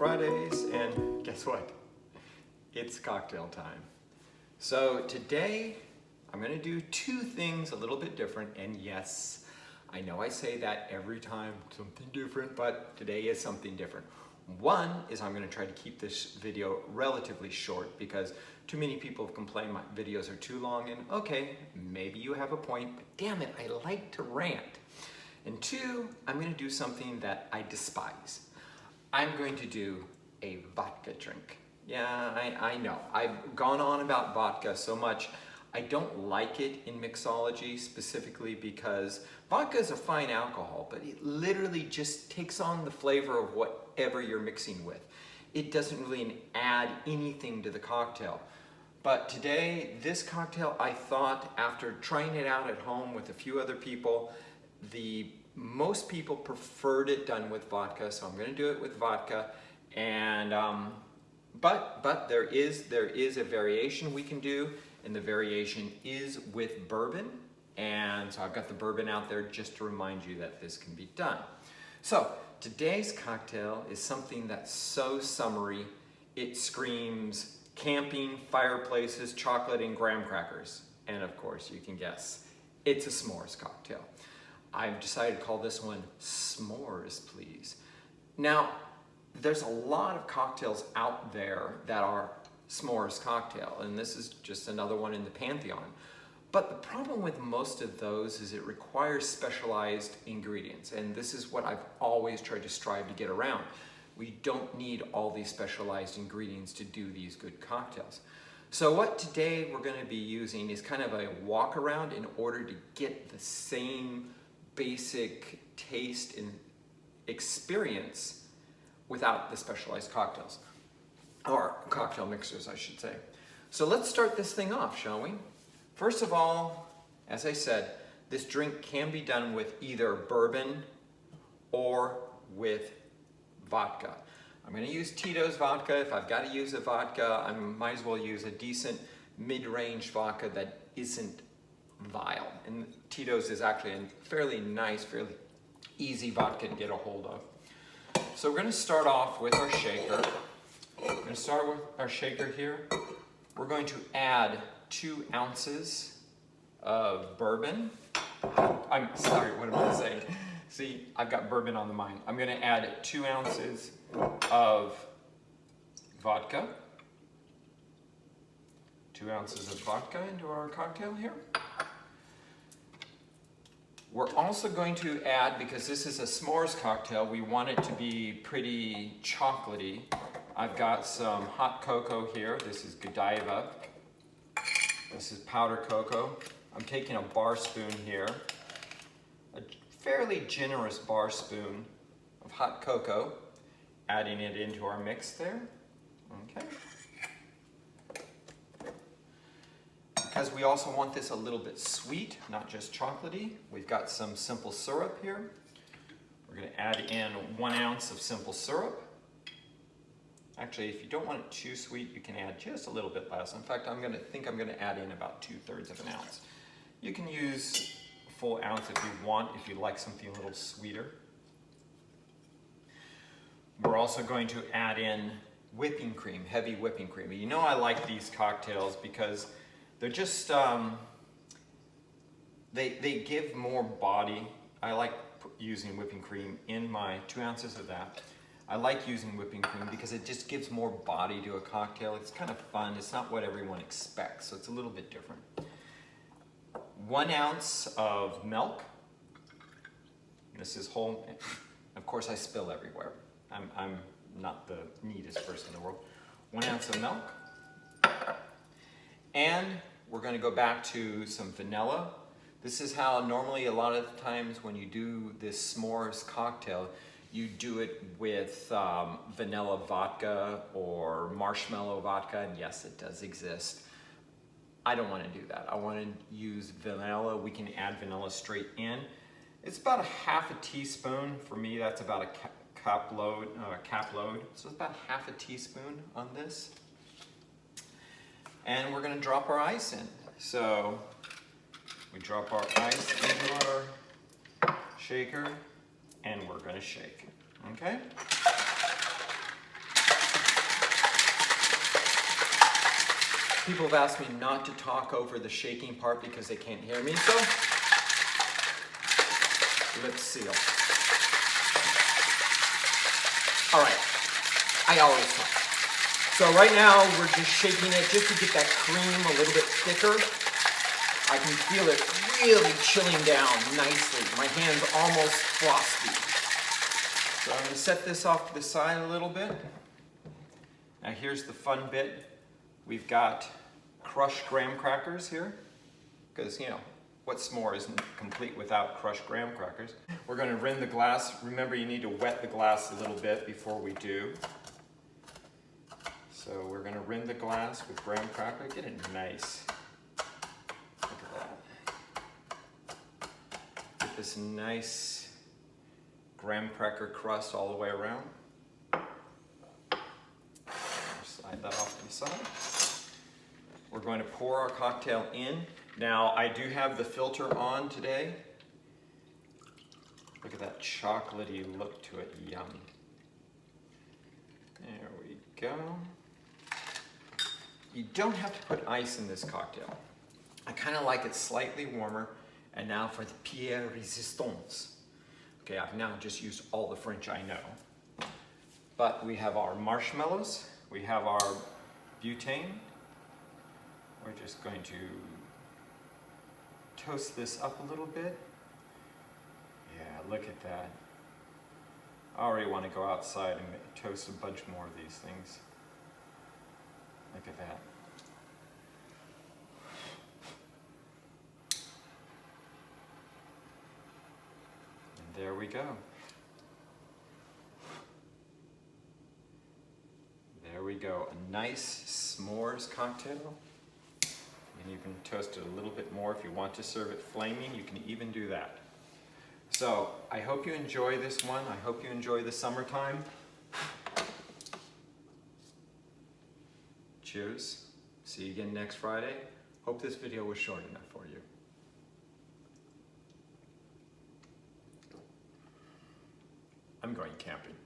Fridays, and guess what? It's cocktail time. So today I'm gonna do two things a little bit different, and yes, I know I say that every time, something different, but today is something different. One is I'm gonna try to keep this video relatively short because too many people have complained my videos are too long, and okay, maybe you have a point, but damn it, I like to rant. And two, I'm gonna do something that I despise. I'm going to do a vodka drink. Yeah, I know. I've gone on about vodka so much. I don't like it in mixology specifically because vodka is a fine alcohol, but it literally just takes on the flavor of whatever you're mixing with. It doesn't really add anything to the cocktail. But today, this cocktail, I thought after trying it out at home with a few other people, most people preferred it done with vodka, so I'm gonna do it with vodka. And but there is a variation we can do, and the variation is with bourbon. And so I've got the bourbon out there just to remind you that this can be done. So today's cocktail is something that's so summery, it screams camping, fireplaces, chocolate, and graham crackers. And of course, you can guess, it's a s'mores cocktail. I've decided to call this one S'mores, please. Now, there's a lot of cocktails out there that are s'mores cocktail, and this is just another one in the pantheon. But the problem with most of those is it requires specialized ingredients, and this is what I've always tried to strive to get around. We don't need all these specialized ingredients to do these good cocktails. So what today we're going to be using is kind of a walk around in order to get the same basic taste and experience without the specialized cocktails, or cocktail mixers, I should say. So let's start this thing off, shall we? First of all, as I said, this drink can be done with either bourbon or with vodka. I'm going to use Tito's vodka. If I've got to use a vodka, I might as well use a decent mid-range vodka that isn't vile. And Tito's is actually a fairly nice, fairly easy vodka to get a hold of. So we're going to start off with our shaker. We're going to start with our shaker here. We're going to add 2 ounces of bourbon. I'm sorry, what am I saying? See, I've got bourbon on the mind. I'm going to add 2 ounces of vodka. 2 ounces of vodka into our cocktail here. We're also going to add, because this is a s'mores cocktail, we want it to be pretty chocolatey. I've got some hot cocoa here. This is Godiva. This is powder cocoa. I'm taking a bar spoon here, a fairly generous bar spoon of hot cocoa, adding it into our mix there. Okay. Because we also want this a little bit sweet, not just chocolatey, we've got some simple syrup here. We're going to add in 1 ounce of simple syrup. Actually, if you don't want it too sweet, you can add just a little bit less. In fact, I'm going to add in about 2/3 of an ounce. You can use a full ounce if you want, if you like something a little sweeter. We're also going to add in whipping cream, heavy whipping cream. You know I like these cocktails because they're just, they give more body. I like using whipping cream in my 2 ounces of that. I like using whipping cream because it just gives more body to a cocktail. It's kind of fun. It's not what everyone expects, so it's a little bit different. 1 ounce of milk. This is whole. Of course, I spill everywhere. I'm not the neatest person in the world. 1 ounce of milk. And we're going to go back to some vanilla. This is how normally a lot of times when you do this s'mores cocktail, you do it with vanilla vodka or marshmallow vodka. And yes, it does exist. I don't want to do that. I want to use vanilla. We can add vanilla straight in. It's about a 1/2 teaspoon. For me, that's about a cap load. So it's about 1/2 teaspoon on this. And we're going to drop our ice in. So we drop our ice into our shaker and we're going to shake. Okay? People have asked me not to talk over the shaking part because they can't hear me, so lip seal. All right, I always talk. So right now we're just shaking it just to get that cream a little bit thicker. I can feel it really chilling down nicely. My hand's almost frosty. So I'm going to set this off to the side a little bit. Now here's the fun bit. We've got crushed graham crackers here, because you know, what s'more isn't complete without crushed graham crackers. We're going to rim the glass. Remember, you need to wet the glass a little bit before we do. So we're going to rim the glass with graham cracker. Get it nice. Look at that. Get this nice graham cracker crust all the way around. Slide that off to the side. We're going to pour our cocktail in. Now, I do have the filter on today. Look at that chocolatey look to it. Yum. There we go. You don't have to put ice in this cocktail. I kind of like it slightly warmer. And now for the Pierre Resistance. Okay, I've now just used all the French I know. But we have our marshmallows. We have our butane. We're just going to toast this up a little bit. Yeah, look at that. I already want to go outside and toast a bunch more of these things. Look at that. And there we go. There we go. A nice s'mores cocktail. And you can toast it a little bit more if you want to serve it flaming. You can even do that. So I hope you enjoy this one. I hope you enjoy the summertime. Cheers. See you again next Friday. Hope this video was short enough for you. I'm going camping.